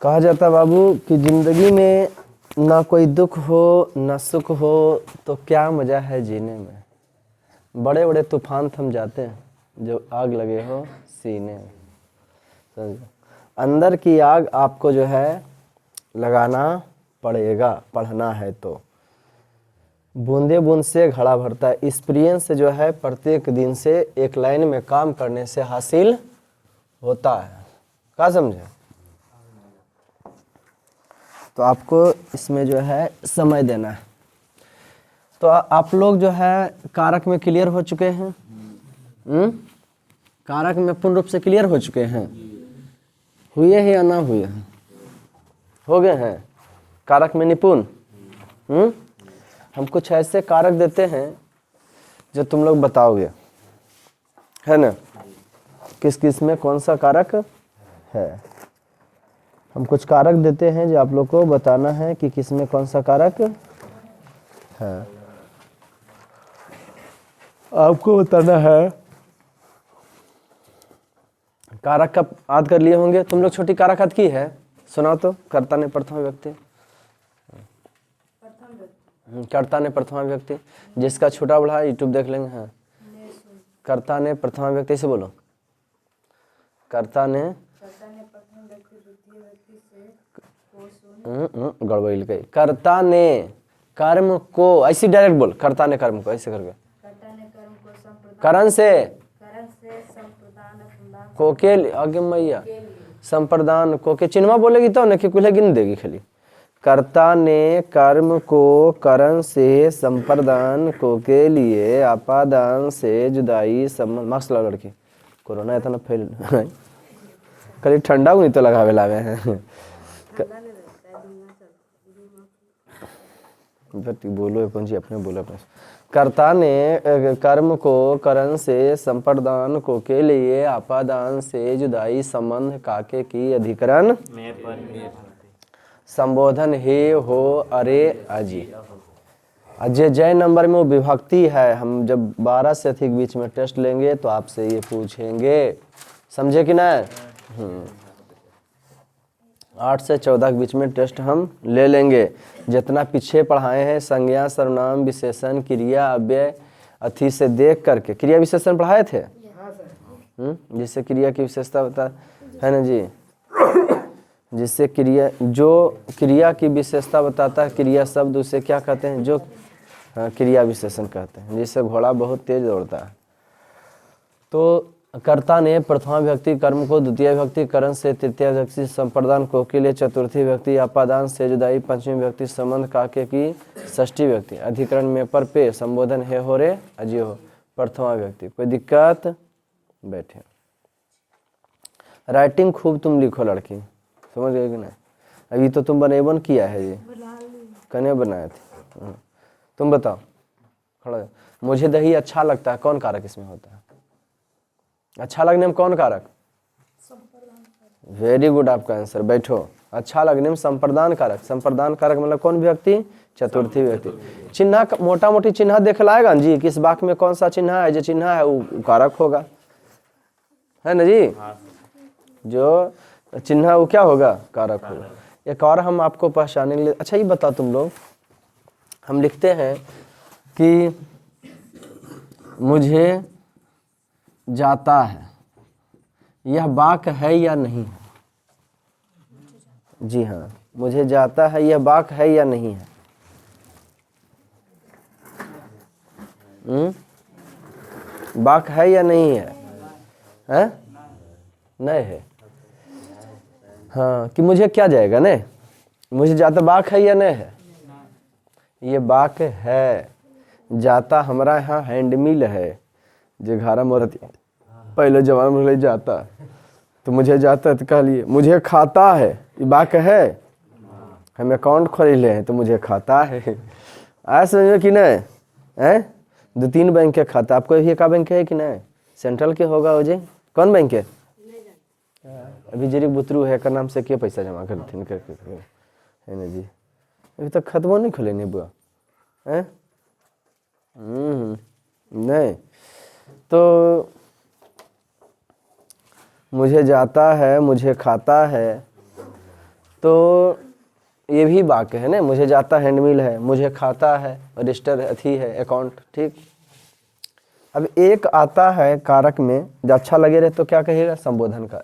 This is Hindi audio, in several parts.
कहा जाता बाबू कि जिंदगी में ना कोई दुख हो ना सुख हो तो क्या मजा है जीने में। बड़े बड़े तूफान थम जाते हैं जो आग लगे हो सीने में। समझो, अंदर की आग आपको जो है लगाना पड़ेगा, पढ़ना है तो। बूंदे बूंद से घड़ा भरता है, एक्सपीरियंस जो है प्रत्येक दिन से एक लाइन में काम करने से हासिल होता है। क्या समझे? तो आपको इसमें जो है समय देना है। तो आप लोग जो है कारक में क्लियर हो चुके हैं। कारक में पूर्ण रूप से क्लियर हो चुके हैं। हुए हैं या ना हुए हैं? हो गए हैं कारक में निपुण। हम कुछ ऐसे कारक देते हैं जो तुम लोग बताओगे, है ना, किस किस में कौन सा कारक है। हम कुछ कारक देते हैं जो आप लोग को बताना है कि किस में कौन सा कारक है। आपको बताना है। कारक का याद कर लिए होंगे तुम लोग। छोटी कारक याद की है? सुनाओ तो। कर्ता ने प्रथम व्यक्ति, कर्ता ने प्रथमा व्यक्ति। जिसका छोटा बड़ा यूट्यूब देख लेंगे। हाँ, कर्ता ने प्रथमा व्यक्ति से बोलो। कर्ता ने गड़बड़ी गई। कर्ता ने कर्म को, ऐसी डायरेक्ट बोल। कर्ता ने कर्म को ऐसे करके करण से को के आगे मैया संप्रदान को के चिन्हवा बोलेगी तो न कि कुछ गिन देगी खाली। कर्ता ने कर्म को करण से संप्रदान को के लिए आपादान से जुदाई संबंध। मास्क लगा लड़की, कोरोना इतना फैल कभी ठंडा नहीं तो लगावे लावे हैं। बोलो पंजी अपने बोलो अपने। कर्ता ने कर्म को करण से संप्रदान को के लिए आपादान से जुदाई संबंध काके की अधिकरण संबोधन हे हो अरे अजी। अजय जय नंबर में वो विभक्ति है। हम जब 12 से अधिक बीच में टेस्ट लेंगे तो आपसे ये पूछेंगे, समझे कि ना। 8 से 14 के बीच में टेस्ट हम ले लेंगे। जितना पीछे पढ़ाए हैं संज्ञा सर्वनाम विशेषण क्रिया अव्यय अथी से देख करके क्रिया विशेषण पढ़ाए थे। जिससे क्रिया की विशेषता बता है ना जी। जिससे क्रिया, जो क्रिया की विशेषता बताता है क्रिया शब्द, उसे क्या कहते हैं? जो क्रिया विशेषण कहते हैं। जिससे घोड़ा बहुत तेज दौड़ता है। तो कर्ता ने प्रथमा व्यक्ति कर्म को, द्वितीय व्यक्ति करण से, तृतीय व्यक्ति संप्रदान को के लिए, चतुर्थी व्यक्ति आपादान से जुदाई, पंचमी व्यक्ति संबंध काके की, षष्ठी व्यक्ति अधिकरण में पर पे संबोधन हे हो रे अजी हो, प्रथमा व्यक्ति। कोई दिक्कत? बैठे। राइटिंग खूब तुम लिखो लड़की, समझ गए कि नहीं? अभी तो तुम बनेबन किया है जी, कने बनाए थे। तुम बताओ खड़ा। मुझे दही अच्छा लगता है, कौन कारक इसमें होता है? अच्छा लगने में कौन कारक? वेरी गुड, आपका आंसर। बैठो। अच्छा लगने में संप्रदान कारक। संप्रदान कारक मतलब कौन व्यक्ति? चतुर्थी व्यक्ति। चिन्ह, मोटा मोटी चिन्ह देख लाएगा जी, किस वाक्य में कौन सा चिन्ह है। जो चिन्ह है वो कारक होगा, है ना जी। जो चिन्ह वो क्या होगा? कारक होगा। एक और हम आपको पहचानने के लिए, अच्छा ये बताओ तुम लोग, हम लिखते हैं कि मुझे जाता है, यह वाक्य है या नहीं है? जी हाँ, मुझे जाता है यह वाक्य है या नहीं है? वाक्य है या नहीं है? हैं? नहीं है। हाँ, कि मुझे क्या जाएगा ने, मुझे जाता वाक्य है या नहीं है? ये वाक्य है। जाता हमारा यहाँ हैंडमिल है जो घारा मोरती पहले जवान में जाता, तो मुझे जाता है तो कह लिए। मुझे खाता है, ये वाक्य है। हम अकाउंट खोले हैं तो मुझे खाता है। आया समझ कि नहीं? हैं? 2-3 बैंक के खाता। आपको ये का बैंक है कि नहीं? सेंट्रल के होगा हो जी। कौन बैंक है? अभी जरी बुतरू है का नाम से क्या पैसा जमा करते है ना जी। अभी तक खत्म नहीं खोले नहीं बुआ है। नहीं तो मुझे जाता है, मुझे खाता है, तो ये भी वाक्य है ना, मुझे जाता हैंडमिल है, मुझे खाता है, रजिस्टर अथी है अकाउंट, ठीक। अब एक आता है कारक में, जब अच्छा लगे रहे तो क्या कहिएगा, संबोधन का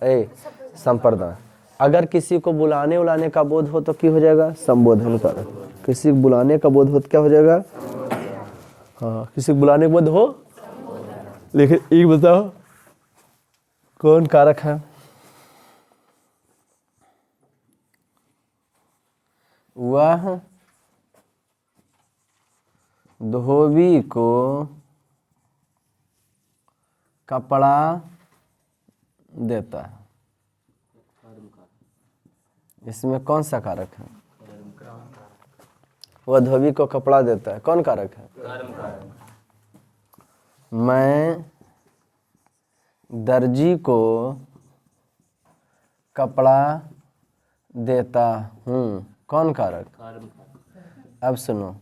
संप्रदान। अगर किसी को बुलाने उलाने का बोध हो तो क्या हो जाएगा, संबोधन कारक। किसी को बुलाने का बोध हो तो क्या हो जाएगा, हाँ, किसी को बुलाने का बोध हो। लेकिन एक बताओ कौन कारक है, वह धोबी को कपड़ा देता है। इसमें कौन सा कारक है, वह धोबी को कपड़ा देता है, कौन कारक है, मैं दर्जी को कपड़ा देता हूँ, कौन कारक। अब सुनो,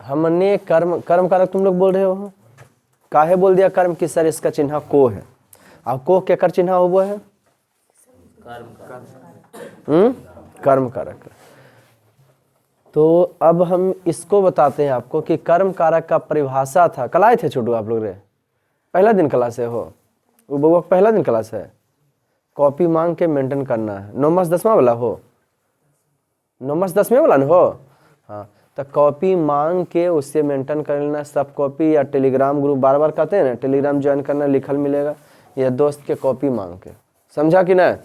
हमने कर्म कारक तुम लोग बोल रहे हो, काहे बोल दिया कर्म की, सर इसका चिन्ह को है। अब को क्या कर चिन्ह हुआ है, कर्म कारक। तो अब हम इसको बताते हैं आपको कि कर्म कारक का परिभाषा था। कल आए थे छोटू आप लोग रे, पहला दिन क्लास है हो, वो बउआ पहला दिन क्लास है। कॉपी मांग के मेंटेन करना है, 9-10वां वाला हो, 9-10वें वाला ना हो, हाँ। तो कॉपी मांग के उससे मेंटेन कर लेना, सब कॉपी या टेलीग्राम ग्रुप, बार बार कहते हैं ना टेलीग्राम ज्वाइन करना, लिखल मिलेगा, या दोस्त के कॉपी मांग के, समझा कि ना।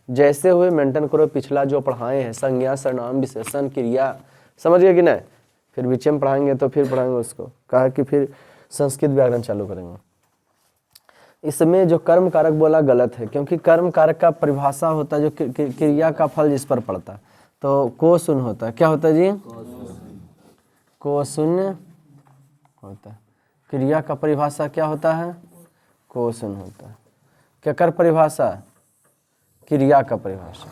जैसे हुए मेंटेन करो, पिछला जो पढ़ाए हैं संज्ञा सर्वनाम विशेषण क्रिया, समझ गए कि नहीं। फिर बीच में पढ़ाएंगे तो फिर पढ़ाएंगे उसको, कहा कि फिर संस्कृत व्याकरण चालू करेंगे। इसमें जो कर्म कारक बोला गलत है, क्योंकि कर्म कारक का परिभाषा होता है जो क्रिया का फल जिस पर पड़ता है। तो को शून्य होता है, क्या होता है जी, को शून्य होता है। क्रिया का परिभाषा क्या होता है, को शून्य होता है। क्या कर परिभाषा, क्रिया का परिभाषा।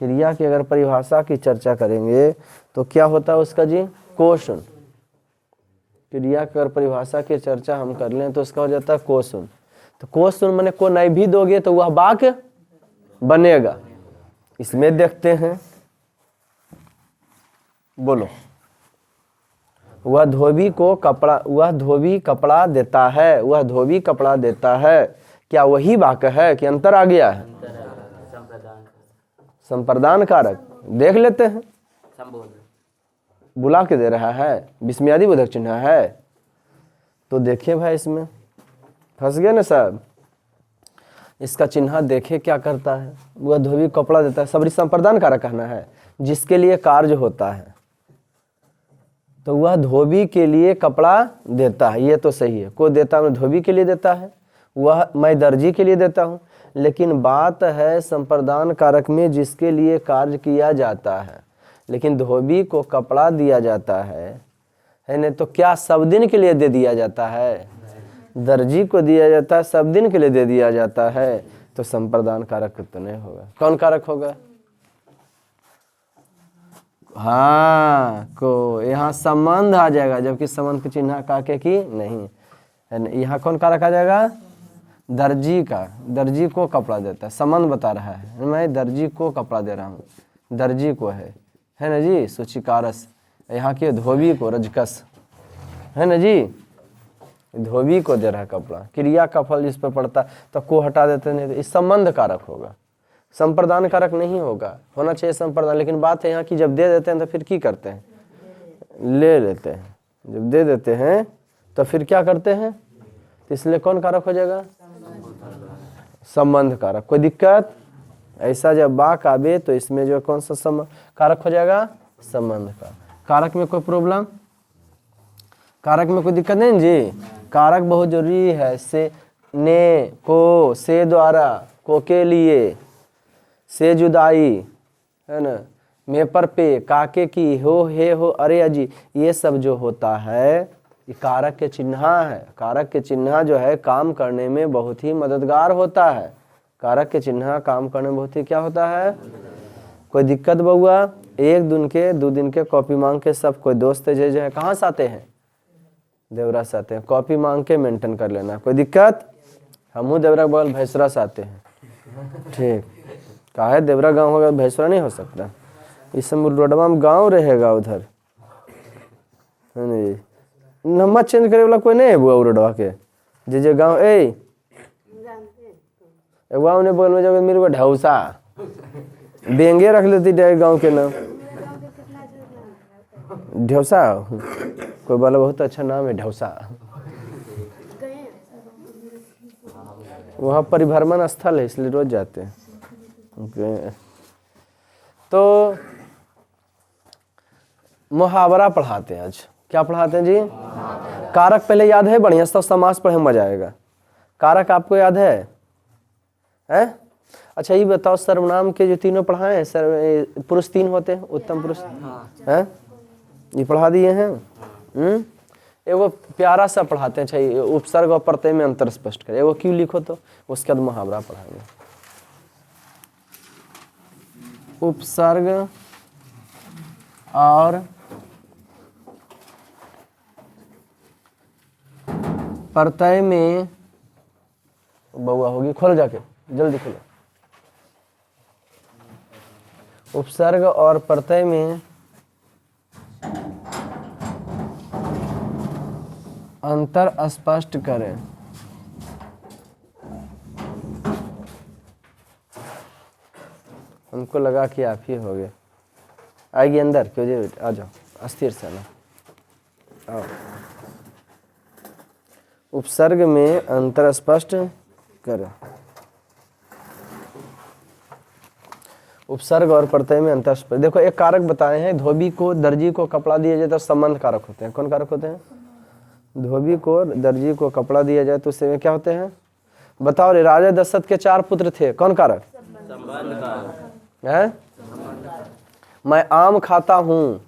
क्रिया की अगर परिभाषा की चर्चा करेंगे तो क्या होता है उसका जी, को शून्य। क्रिया की अगर परिभाषा की चर्चा हम कर लें तो उसका हो जाता है को शून्य। तो को शून्य माने को नहीं भी दोगे तो वह वाक्य बनेगा। इसमें देखते हैं, बोलो, वह धोबी को कपड़ा, वह धोबी कपड़ा देता है, वह धोबी कपड़ा देता है, क्या वही वाक्य है कि अंतर आ गया है, संप्रदान कारक। देख लेते हैं, बुला के दे रहा है, विस्मयादि बोधक चिन्ह है, तो देखिए भाई इसमें फंस गए ना साहब। इसका चिन्ह देखे क्या करता है, वह धोबी कपड़ा देता है, सबरी संप्रदान कारक कहना है, जिसके लिए कार्य होता है। तो वह धोबी के लिए कपड़ा देता है, ये तो सही है, को देता है धोबी के लिए देता है, वह मैं दर्जी के लिए देता हूँ। लेकिन बात है संप्रदान कारक में जिसके लिए कार्य किया जाता है, लेकिन धोबी को कपड़ा दिया जाता है नहीं, तो क्या सब दिन के लिए दे दिया जाता है, दर्जी को दिया जाता है, सब दिन के लिए दे दिया जाता है, तो संप्रदान कारक तो नहीं होगा। कौन कारक होगा, हाँ को, यहाँ संबंध आ जाएगा, जबकि संबंध के चिन्ह काके की नहीं है। यहाँ कौन कारक आ जाएगा, दर्जी का, दर्जी को कपड़ा देता है, संबंध बता रहा है, मैं दर्जी को कपड़ा दे रहा हूँ, दर्जी को है ना जी, सूचिकारस। यहाँ के धोबी को रजकस है ना जी, धोबी को दे रहा है कपड़ा, क्रिया का फल जिस पर पड़ता तो को हटा देते नहीं, तो इस संबंध कारक होगा, संप्रदान कारक नहीं होगा। होना चाहिए संप्रदान, लेकिन बात है यहाँ की जब दे देते हैं तो फिर की करते हैं, ले लेते हैं। जब दे देते हैं तो फिर क्या करते हैं, तो इसलिए कौन कारक हो जाएगा, संबंध कारक। कोई दिक्कत, ऐसा जब बाक आवे तो इसमें जो कौन सा कारक हो जाएगा, संबंध का। कारक में कोई प्रॉब्लम, कारक में कोई दिक्कत नहीं जी। कारक बहुत जरूरी है, से, ने, को, से द्वारा, को के लिए, से जुदाई है ना, में पर पे, काके की, हो, हे हो, अरे अजी, ये सब जो होता है ये कारक के चिन्ह है। कारक के चिन्ह जो है काम करने में बहुत ही मददगार होता है। कारक के चिन्ह काम करने में बहुत ही क्या होता है। कोई दिक्कत बउआ, 1 दिन के 2 दिन के कॉपी मांग के सब कोई दोस्त जो है कहाँ से आते हैं, देवरा से आते हैं, कॉपी मांग के मेंटेन कर लेना। कोई दिक्कत, हमू देवरा बगल भैंसरा से आते हैं, ठीक। कहा है देवरा गांव होगा, भैंसरा नहीं हो सकता। इस समय रोडवा में गाँव रहेगा उधर, है नहीं। नंबर चेंज करे वाला कोई नहीं है बुआ रोडवा के, जे गाँव ए गाँव ने बगल में जब मेरे को ढौसा बेंगे रख लेती गाँव के नाम ढौसा। कोई बोला बहुत अच्छा नाम है ढौसा। वहाँ परिभ्रमण स्थल है इसलिए रोज जाते हैं। तो मुहावरा पढ़ाते हैं आज। क्या पढ़ाते हैं जी? कारक पहले याद है बढ़िया से, समास पढ़े मजा आएगा। कारक आपको याद है? हैं? अच्छा ये बताओ, सर्वनाम के जो तीनों पढ़ाए हैं, सर पुरुष तीन होते हैं, उत्तम पुरुष हैं, ये पढ़ा दिए हैं। एगो प्यारा सा पढ़ाते हैं, अच्छा उपसर्ग और प्रत्यय में अंतर स्पष्ट करें, एगो क्यों लिखो तो उसके बाद मुहावरा पढ़ाएंगे। उपसर्ग और प्रत्यय में, बउआ होगी, खोलो जाके जल्दी खोलो। उपसर्ग और प्रत्यय में अंतर स्पष्ट करें। हमको लगा कि आप ही हो गए। आएगी अंदर क्यों जी, आ जाओ अस्थिर से ना आओ। उपसर्ग में अंतर स्पष्ट करें। उपसर्ग और प्रत्यय में अंतर स्पष्ट। देखो एक कारक बताए हैं, धोबी को दर्जी को कपड़ा दिया जाए तो संबंध कारक होते हैं। कौन कारक होते हैं? धोबी को दर्जी को कपड़ा दिया जाए तो उससे क्या होते हैं? बताओ रे। राजा दशरथ के 4 पुत्र थे, कौन कारक? संबंध कारक है। मैं आम खाता हूँ,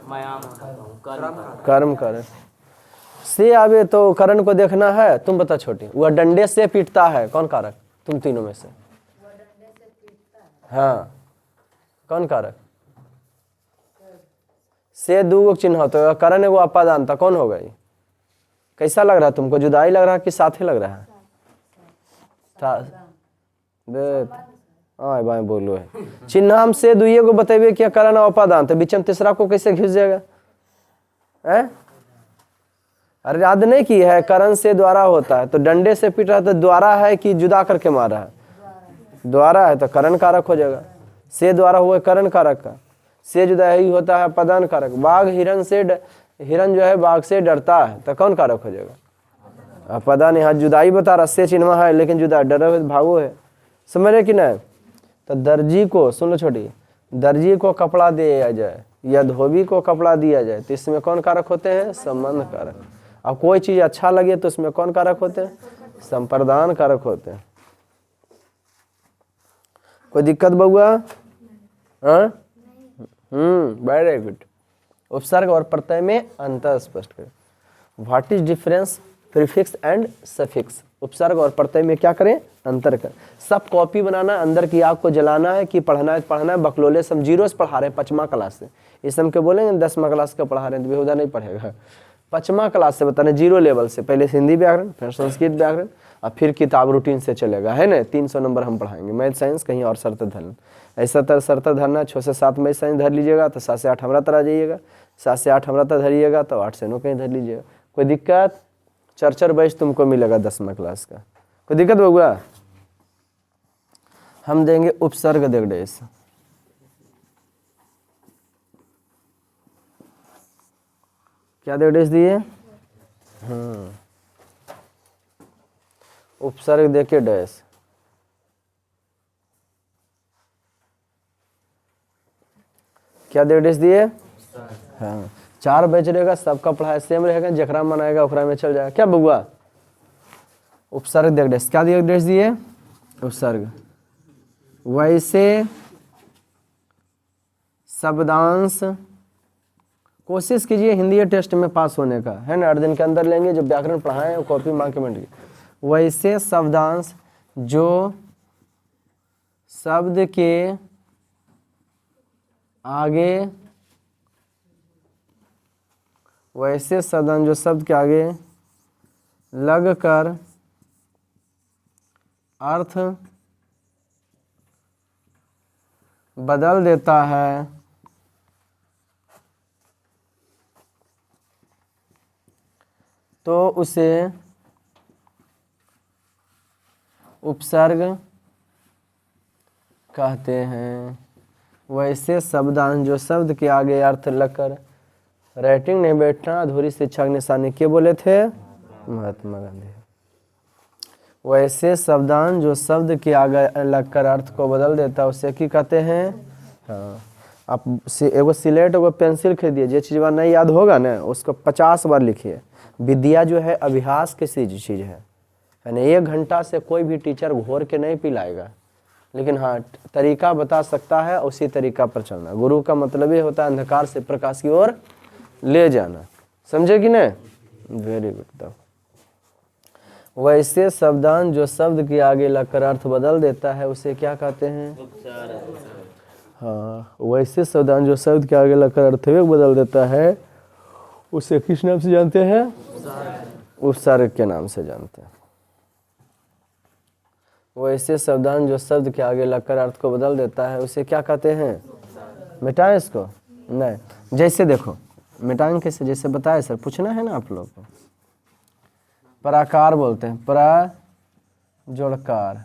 मैं आम खाता हूँ, कर्म कारक। से आवे तो करण को देखना है। तुम बता छोटी, वह डंडे से पीटता है, कौन कारक? तुम तीनों में से। हाँ, कौन कारक? से दो चिन्ह तो करण है वो अपादान था, कौन होगा ये? कैसा लग रहा है तुमको? जुदाई लग रहा है कि साथ ही लग रहा है? भाई बोलो है चिन्ह हम से दुइये को बतेबे क्या करण और अपादान, तो बीच में तीसरा को कैसे घिस जाएगा? है? अरे याद नहीं की है, करण से द्वारा होता है, तो डंडे से पीट रहा है तो द्वारा है कि जुदा करके मार रहा है? द्वारा है तो करण कारक हो जाएगा। से द्वारा हुआ करण कारक का, से जुदा ही होता है पदान कारक। बाघ हिरण से हिरण जो है बाघ से डरता है तो कौन कारक हो जाएगा? पदान। यहाँ जुदाई बता रहा, से चिन्ह है लेकिन जुदा डर है भागो है। समझ रहे कि नहीं? तो दर्जी को सुन लो छोटी, दर्जी को कपड़ा दिया जाए या धोबी को कपड़ा दिया जाए तो इसमें कौन कारक होते हैं? संबंध कारक। अब कोई चीज अच्छा लगे तो इसमें कौन कारक होते हैं? संप्रदान कारक होते हैं। कोई दिक्कत बउआ? Very good. उपसर्ग और प्रत्यय में अंतर स्पष्ट करें। What is difference prefix and suffix? उपसर्ग और प्रत्यय में क्या करें? अंतर कर। सब कॉपी बनाना, अंदर की आग को जलाना है कि पढ़ना है बकलोले। सब जीरो से पढ़ा रहे हैं 5वीं क्लास से। इस हम के बोलेंगे 10वीं क्लास का पढ़ा रहे हैं तो बेहुदा नहीं पढ़ेगा। 5वीं क्लास से बताने, जीरो लेवल से। पहले हिंदी व्याकरण, फिर संस्कृत व्याकरण और फिर किताब रूटीन से चलेगा, है ना। 300 नंबर हम पढ़ाएंगे। मैथ साइंस कहीं और शर्त धरना, ऐसा तर शर्त धरना। 6 से 7 मैथ साइंस धर लीजिएगा तो 7 से 8 हमरा तरह जाइएगा। 7 से 8 हमरा तरह धरिएगा तो 8 से 9 कहीं धर लीजिएगा। कोई दिक्कत? चर्चर बैच तुमको मिलेगा 10वीं क्लास का। कोई दिक्कत होगा? हम देंगे उपसर्ग देश। क्या देश दिए? हाँ, उपसर्ग देके डैश। क्या देश दिए? हाँ, 4 बैच रहेगा, सबका पढ़ाई सेम रहेगा, जकरा मन आएगा ओकरा में चल जाएगा। क्या बउआ? उपसर्ग देख डेस। क्या देश दिए? उपसर्ग। वैसे शब्दांश, कोशिश कीजिए हिंदी टेस्ट में पास होने का, है ना। 8 दिन के अंदर लेंगे। जो व्याकरण पढ़ाएं वो कॉपी मांग के मिलेगी। वैसे शब्दांश जो शब्द के आगे, वैसे शब्दांश जो शब्द के आगे लगकर अर्थ बदल देता है तो उसे उपसर्ग कहते हैं। वैसे शब्दांश जो शब्द के आगे अर्थ लगकर राइटिंग नहीं बैठना अधूरी शिक्षा के निशानी के बोले थे? महात्मा गांधी। वैसे शब्दांश जो शब्द के आगे लगकर अर्थ को बदल देता है उसे की कहते हैं? हाँ, आप एगो सिलेट एगो पेंसिल खरीदिए, जो चीज़ नहीं याद होगा ना उसको 50 बार लिखिए। विद्या जो है अभ्यास की चीज़ है, यानी 1 घंटा से कोई भी टीचर घोर के नहीं पिलाएगा, लेकिन हाँ तरीका बता सकता है, उसी तरीका पर चलना। गुरु का मतलब ये होता है अंधकार से प्रकाश की ओर ले जाना, समझे कि नहीं? Very good. तब वैसे शब्दांश जो शब्द के आगे लगकर अर्थ बदल देता है उसे क्या कहते हैं? हाँ, वैसे शब्दांश जो शब्द के आगे लगकर अर्थ बदल देता है उसे किस नाम से जानते हैं? उपसर्ग के नाम से जानते हैं। वैसे शब्दांश जो शब्द के आगे लगकर अर्थ को बदल देता है उसे क्या कहते हैं? मिटाएं इसको? नहीं, जैसे देखो मिटाएं कैसे, जैसे बताए सर, पूछना है ना आप लोग को। पराकार बोलते हैं, परा जोड़कार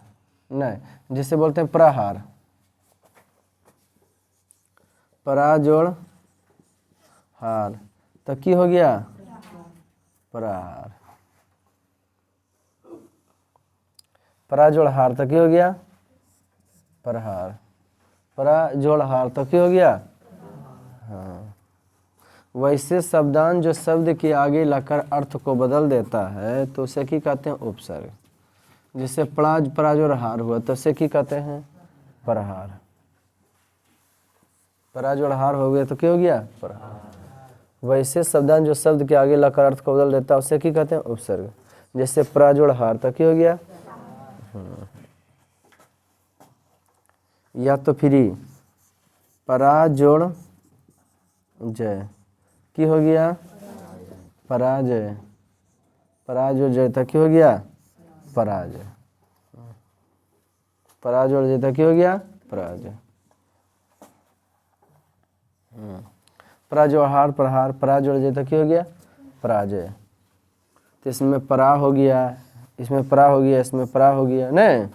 नहीं, जिसे बोलते हैं प्रहार, परा जोड़ हार, तो की हो गया? प्रहार। परा जोड़ हार तो की हो गया? प्रहार। परा जोड़ हार तो की हो गया? हाँ। वैसे शब्दांश जो शब्द के आगे लगकर अर्थ को बदल देता है तो उसे की कहते हैं? उपसर्ग। जिससे परा जोड़ हार हुआ तो उसे की कहते हैं? प्रहार। परा जोड़ हार हो गया तो क्या हो गया? प्रहार। वैसे शब्दांश जो शब्द के आगे लगकर अर्थ को बदल देता है उसे की कहते हैं? उपसर्ग। जैसे परा जोड़ हार तो क्या हो गया? या तो फिर परा जोड़ जय की हो गया? पराजय। पराजोड़ जय तक की हो गया? पराजय। पराजोड़ जय तक की हो गया? पराजय। पराजोड़ हार प्रहार, पराजोड़ जय तक की हो गया? पराजय। तो इसमें परा हो गया, इसमें परा हो गया, इसमें परा हो गया, नहीं?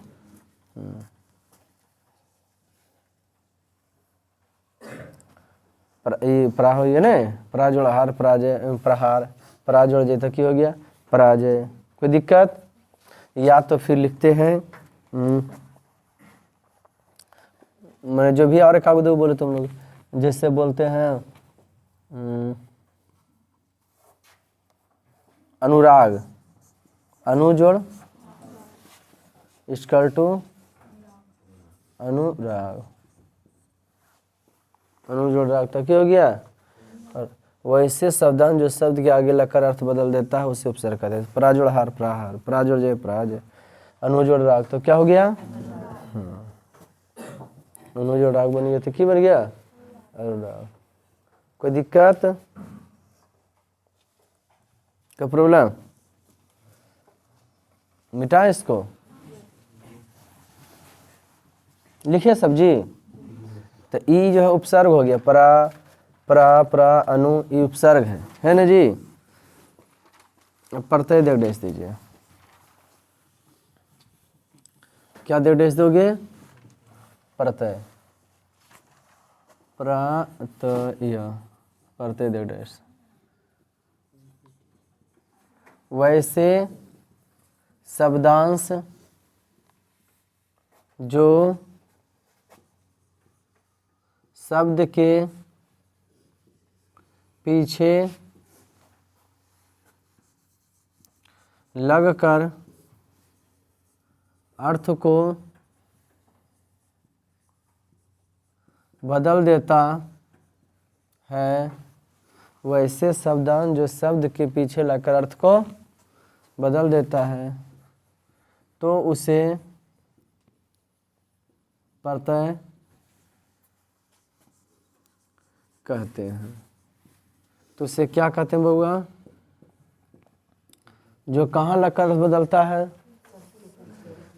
परा हो गया नहीं? पराजोड़ हार पराजय प्रहार, पराजोड़ जय तक की हो गया? पराजय। कोई दिक्कत? या तो फिर लिखते हैं मैंने जो भी और कागज बोले तुम लोग, जैसे बोलते हैं अनुराग, अनु जोड़ इक्वल टू अनुराग, अनुजोड़ राग तक क्या हो गया? और वैसे शब्दांश जो शब्द के आगे लगकर अर्थ बदल देता है उसे उपसर्ग कहते हैं। पराजोड़ हार प्रहार, पराजोड़ जय पराजय, अनुजोड़ राग तो क्या हो गया? अनुजोड़ राग बन गया तो की बन गया? अनुराग। कोई दिक्कत? क्या प्रॉब्लम? मिटाएं इसको, लिखिए सब्जी। तो ई जो है उपसर्ग हो गया, परा अनु, ई उपसर्ग है ना जी? प्रत्यय निर्देश दीजिए। क्या निर्देश दोगे? प्रत्यय, प्रत्यय निर्देश। वैसे शब्दांश जो शब्द के पीछे लगकर अर्थ को बदल देता है, वैसे शब्दांश जो शब्द के पीछे लगकर अर्थ को बदल देता है तो उसे प्रत्यय कहते हैं। तो उसे क्या कहते हैं बउआ? जो कहाँ लगकर अर्थ बदलता है?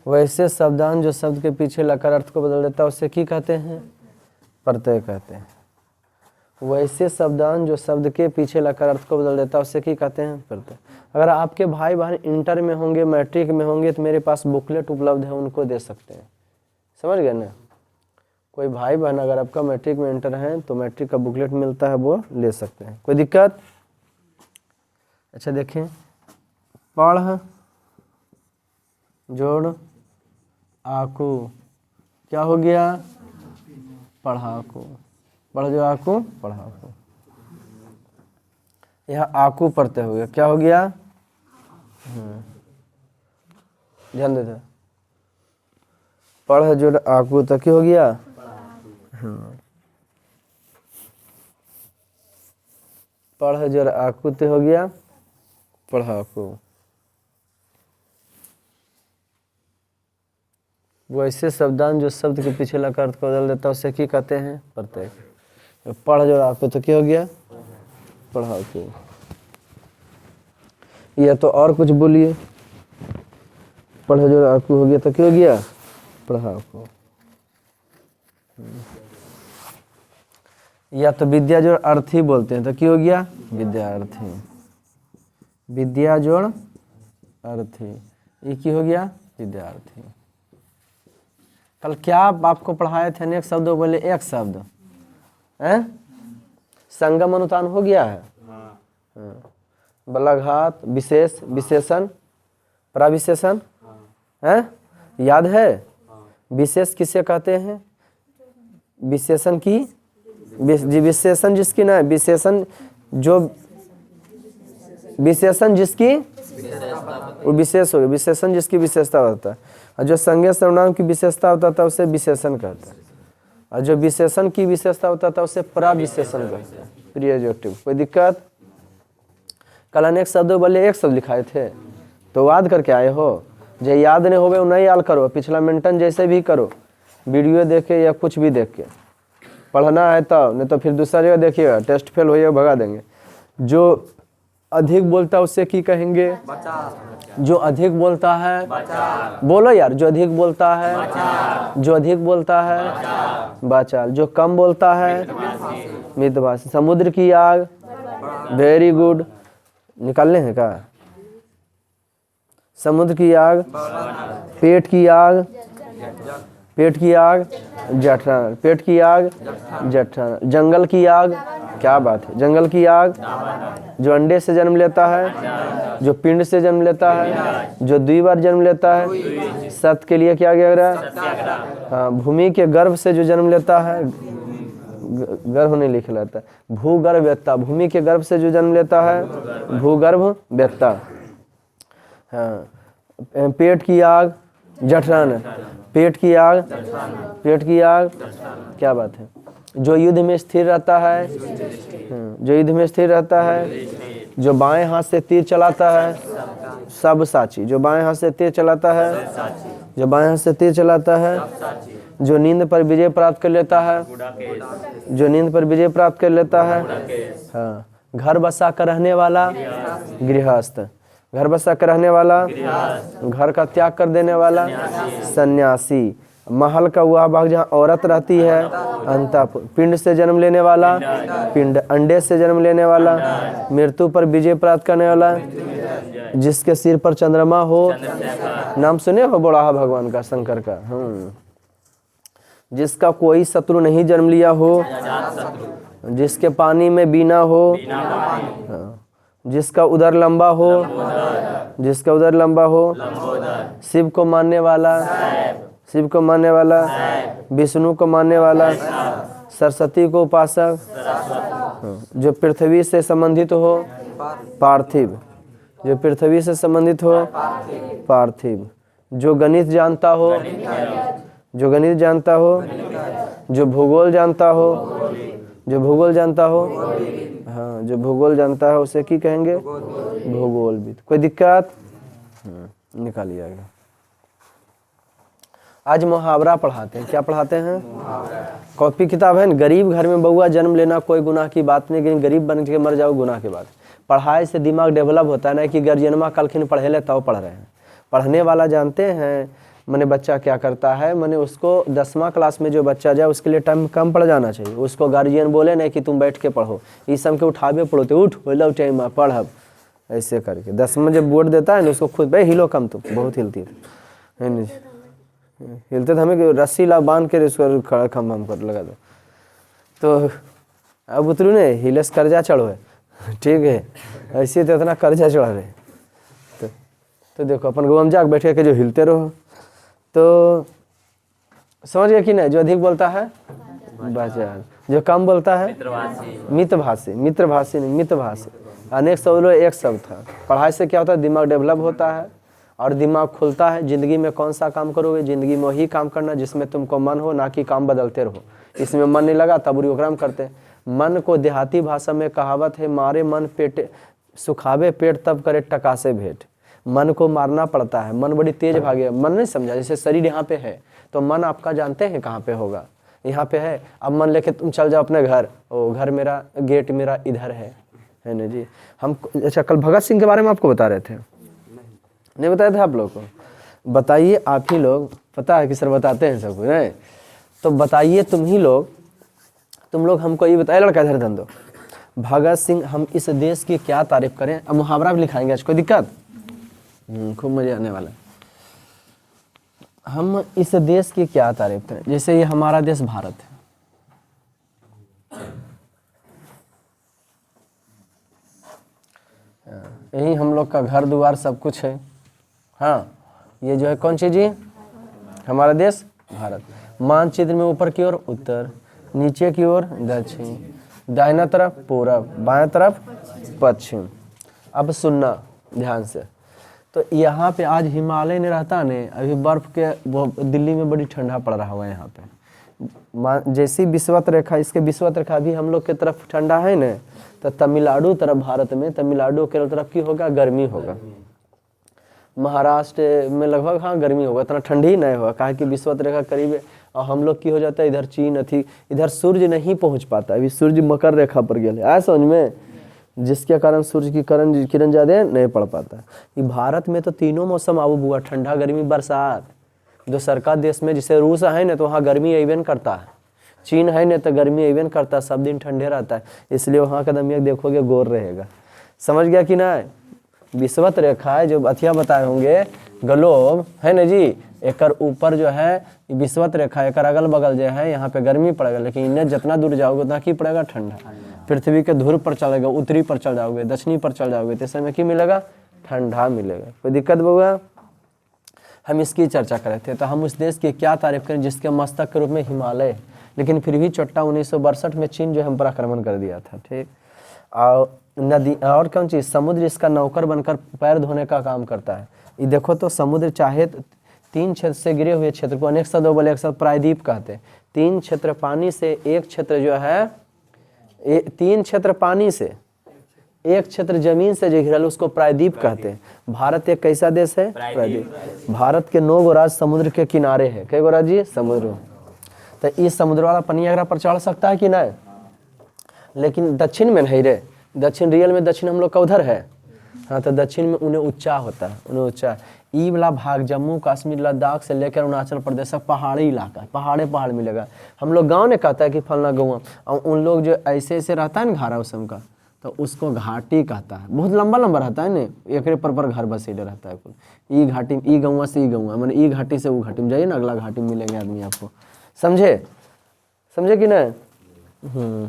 वैसे शब्दांश जो शब्द के पीछे लगकर अर्थ को बदल देता है उसे की कहते हैं? प्रत्यय कहते हैं। वैसे शब्दांश जो शब्द के पीछे लगकर अर्थ को बदल देता है उसे क्या कहते हैं? प्रत्यय। अगर आपके भाई बहन इंटर में होंगे, मैट्रिक में होंगे, तो मेरे पास बुकलेट उपलब्ध है, उनको दे सकते हैं। समझ गए ना? कोई भाई बहन अगर आपका मैट्रिक में इंटर है तो मैट्रिक का बुकलेट मिलता है, वो ले सकते हैं, कोई दिक्कत? अच्छा देखें, पढ़ जोड़ आकू क्या हो गया? पढ़ाकू। पढ़ जो आकू, पढ़ाकू। यह आकू प्रत्यय हो गया, क्या हो गया? ध्यान देते, पढ़ जोड़ आकू तक हो गया। पढ़ जोड़ आकू ते हो गया पढ़ाकू। वैसे शब्दांश जो शब्द के पीछे लगा अर्थ को बदल देता है उसे क्या कहते हैं? प्रत्यय। पढ़ जो आकू तो क्या हो गया? पढ़ाकू। या तो और कुछ बोलिए। पढ़ जो आकू हो गया तो क्या हो गया? पढ़ाकू। या तो विद्या जोड़ अर्थी बोलते हैं तो क्या हो गया? विद्यार्थी। विद्या जोड़ अर्थी, ये क्या हो गया? विद्यार्थी। कल क्या आपको पढ़ाए थे? अनेक शब्दों बोले एक शब्द है, संगम अनुतान हो गया है। बलाघात, विशेष, विशेषण, प्रविशेषण है, याद है? विशेष किसे कहते हैं? विशेषण की विशेषण जिसकी ना, विशेषण जो विशेषण जिसकी वो विशेष हो गया, विशेषण जिसकी विशेषता होता है। और जो संज्ञा सर्वनाम की विशेषता होता था उसे विशेषण कहते हैं, और जो विशेषण की विशेषता होता था उसे प्रविशेषण कहते हैं, प्रिएडजेक्टिव। कोई दिक्कत? कल अनेक शब्दों बोले एक शब्द लिखाए थे तो याद करके आए हो। जो याद नहीं होवे वो नहीं याद करो, पिछला मेंटन जैसे भी करो, वीडियो देखे या कुछ भी देख के पढ़ना है तब, नहीं तो फिर दूसरा जगह देखिएगा, टेस्ट फेल होइएगा, भगा देंगे। जो अधिक बोलता है उससे की कहेंगे? जो अधिक बोलता है, बोलो यार, जो अधिक बोलता है, जो अधिक बोलता है बाचाल, जो कम बोलता है मितभाषी। समुद्र की आग, वेरी गुड, निकालने हैं क्या? समुद्र की आग, पेट की आग, पेट की आग जठरानल, पेट की आग जठरानल। जंगल की आग, क्या बात है, जंगल की आग। जो अंडे से जन्म लेता है, जो पिंड से जन्म लेता है, जो द्विबार जन्म लेता है, सत्य के लिए क्या गया रहा? हाँ, भूमि के गर्भ से जो जन्म लेता है, गर्भ नहीं लिख लेता है, भूगर्भ वेत्ता, भूमि के गर्भ से जो जन्म लेता है भूगर्भ वेत्ता। हाँ, पेट की आग जठरानल, पेट की आग, पेट की आग, क्या बात है। जो युद्ध में स्थिर रहता है, जो युद्ध में स्थिर रहता है, जो बाएं हाथ से तीर चलाता है, सब साची। जो बाएं हाथ से तीर चलाता है, जो बाएं हाथ से तीर चलाता है, जो नींद पर विजय प्राप्त कर लेता है, जो नींद पर विजय प्राप्त कर लेता है। हाँ, घर बसा कर रहने वाला गृहस्थ, घर बसा कर रहने वाला, घर का त्याग कर देने वाला सन्यासी। महल का वह भाग जहाँ औरत रहती है अंतःपुर। पिंड से जन्म लेने वाला, पिंड, अंडे से जन्म लेने वाला, मृत्यु पर विजय प्राप्त करने वाला, जिसके सिर पर चंद्रमा हो। नाम सुने हो बड़ा भगवान का, शंकर का? जिसका कोई शत्रु नहीं जन्म लिया हो, जिसके पानी में बीना हो, जिसका उदर लंबा हो, जिसका उदर लंबा हो, शिव को मानने वाला, शिव को मानने वाला, विष्णु को मानने वाला, सरस्वती को उपासक, जो पृथ्वी से संबंधित हो पार्थिव, जो पृथ्वी से संबंधित हो पार्थिव, जो गणित जानता हो, जो गणित जानता हो, जो भूगोल जानता हो, जो भूगोल जानता हो। हाँ, जो भूगोल जानता है उसे की कहेंगे? भूगोलविद। कोई दिक्कत? निकालिएगा। आज मुहावरा पढ़ाते हैं। क्या पढ़ाते हैं? कॉपी किताब है। गरीब घर में बउआ जन्म लेना कोई गुनाह की बात नहीं, लेकिन गरीब बन के मर जाओ गुनाह की बात। पढ़ाई से दिमाग डेवलप होता है ना, कि गर्जियनमा कल खिन पढ़े ले तब पढ़ रहे हैं। पढ़ने वाला जानते हैं मैंने बच्चा क्या करता है, मैंने उसको 10वां क्लास में जो बच्चा जाए उसके लिए टाइम कम पड़ जाना चाहिए। उसको गार्जियन बोले नहीं कि तुम बैठ के पढ़ो, इस सब के उठावे पढ़ो तो उठ हो लो टाइम पढ़, ऐसे करके 10वां जब बोर्ड देता है ना उसको खुद भाई हिलो कम, तुम बहुत हिलती है नहीं हिलते तो हमें रस्सी ला बांध के उसको खड़ा खम हम कर लगा दो। तो अब उतरू ने हिले से कर्जा चढ़ो है, ठीक है, ऐसे तो इतना कर्जा चढ़ा रहे। तो देखो अपन गो हम जाग बैठे के जो हिलते रहो। तो समझ गए कि नहीं, जो अधिक बोलता है बाचाल, जो कम बोलता है मितभाषी, मित्रभाषी नहीं मितभाषी। अनेक शब्द एक शब्द था। पढ़ाई से क्या होता है, दिमाग डेवलप होता है और दिमाग खुलता है। ज़िंदगी में कौन सा काम करोगे, ज़िंदगी में वही काम करना जिसमें तुमको मन हो, ना कि काम बदलते रहो। इसमें मन नहीं लगा तब प्रोग्राम करते। मन को देहाती भाषा में कहावत है, मारे मन पेट सुखावे पेट तब करे टका से भेंट। मन को मारना पड़ता है, मन बड़ी तेज भागे। मन नहीं समझा, जैसे शरीर यहाँ पे है तो मन आपका जानते हैं कहाँ पे होगा, यहाँ पे है। अब मन लेके तुम चल जाओ अपने घर, ओ घर मेरा, गेट मेरा इधर है ना जी। हम अच्छा कल भगत सिंह के बारे में आपको बता रहे थे, नहीं बताए थे आप लोग को? बताइए आप ही लोग, पता है कि सर बताते हैं सब कुछ नहीं, तो बताइए तुम लोग हमको ये बताइए, लड़का इधर धन दो। भगत सिंह, हम इस देश की क्या तारीफ करें। अब मुहावरा भी लिखाएंगे आज, कोई दिक्कत? खूब मजा आने वाला है। हम इस देश की क्या तारीफ करें, जैसे ये हमारा देश भारत है, यही हम लोग का घर द्वार सब कुछ है। हाँ, ये जो है कौन चीज है, हमारा देश भारत। मानचित्र में ऊपर की ओर उत्तर, नीचे की ओर दक्षिण, दाहिना तरफ पूरब, बाएं तरफ पश्चिम। अब सुनना ध्यान से, तो यहाँ पे आज हिमालय ने रहता ने, अभी बर्फ के वो दिल्ली में बड़ी ठंडा पड़ रहा हुआ है यहाँ पे। जैसी विषुवत रेखा, इसके विषुवत रेखा भी हम लोग के तरफ ठंडा है न, तो तमिलनाडु तरफ, भारत में तमिलनाडु के तरफ की होगा गर्मी होगा। महाराष्ट्र में लगभग हाँ गर्मी होगा, इतना ठंडी नहीं होगा, कहा कि विषुवत रेखा करीब है। और हम लोग की हो जाता है इधर चीन अथी, इधर सूर्य नहीं पहुँच पाता, अभी सूर्य मकर रेखा पर गया है, आया समझ में, जिसके कारण सूर्य की किरण ज़्यादा नहीं पड़ पाता। ये भारत में तो तीनों मौसम आबू बुआ, ठंडा गर्मी बरसात। दूसर का देश में जैसे रूस है ना, तो वहाँ गर्मी अवेन करता है, चीन है ना तो गर्मी अवेन करता है, सब दिन ठंडे रहता है, इसलिए वहाँ का दमियक देखोगे गोर रहेगा। समझ गया कि ना? विषुवत रेखा है जो अथिया बताए होंगे, ग्लोब है ना जी, एक ऊपर जो है विषुवत रेखा, एक अगल बगल जो है यहाँ पे गर्मी पड़ेगा, लेकिन इन्हें जितना दूर जाओगे उतना की पड़ेगा ठंडा। पृथ्वी के ध्रुव पर चलेगा, उत्तरी पर चल जाओगे, दक्षिणी पर चल जाओगे, तो समय की मिलेगा ठंडा मिलेगा। कोई दिक्कत बउआ? हम इसकी चर्चा कर रहे थे। तो हम उस देश की क्या तारीफ करें जिसके मस्तक के रूप में हिमालय, लेकिन फिर भी चोट्टा 1962 में चीन जो हम पर आक्रमण कर दिया था, ठीक। और नदी और कौन चीज़, समुद्र इसका नौकर बनकर पैर धोने का काम करता है। ये देखो तो समुद्र चाहे 3 क्षेत्र से गिरे हुए क्षेत्र को अनेक शब्दों बोले, एक शब्द प्रायद्वीप कहते हैं। 3 क्षेत्र पानी से, एक क्षेत्र जो है 3 क्षेत्र पानी से, एक क्षेत्र जमीन से जो घिरल उसको प्रायद्वीप कहते हैं। भारत एक कैसा देश है? प्रायद्वीप। भारत के 9 गो राज्य समुद्र के किनारे है। कई गो राज्य? समुद्र। तो इस समुद्र वाला पानी अगर पर चढ़ सकता है कि नहीं, लेकिन दक्षिण में नहीं रे, दक्षिण रियल में दक्षिण हम लोग का उधर है। हाँ, तो दक्षिण में उन्हें ऊंचा होता है, उन्हें ऊंचा। ई वाला भाग जम्मू कश्मीर लद्दाख से लेकर अरुणाचल प्रदेश तक पहाड़ी इलाका, पहाड़ मिलेगा। हम लोग गांव ने कहता है कि फलना गाँव, और उन लोग जो ऐसे ऐसे रहता है ना घारा उसम का, तो उसको घाटी कहता है। बहुत लंबा लंबा रहता है ना, एक पर घर बसेले रहता है कुल। ई घाटी, ई गौवा से ई गौवा, मैंने ई घाटी से वो घाटी में जाइए ना, अगला घाटी में मिलेंगे आदमी आपको। समझे कि नहीं?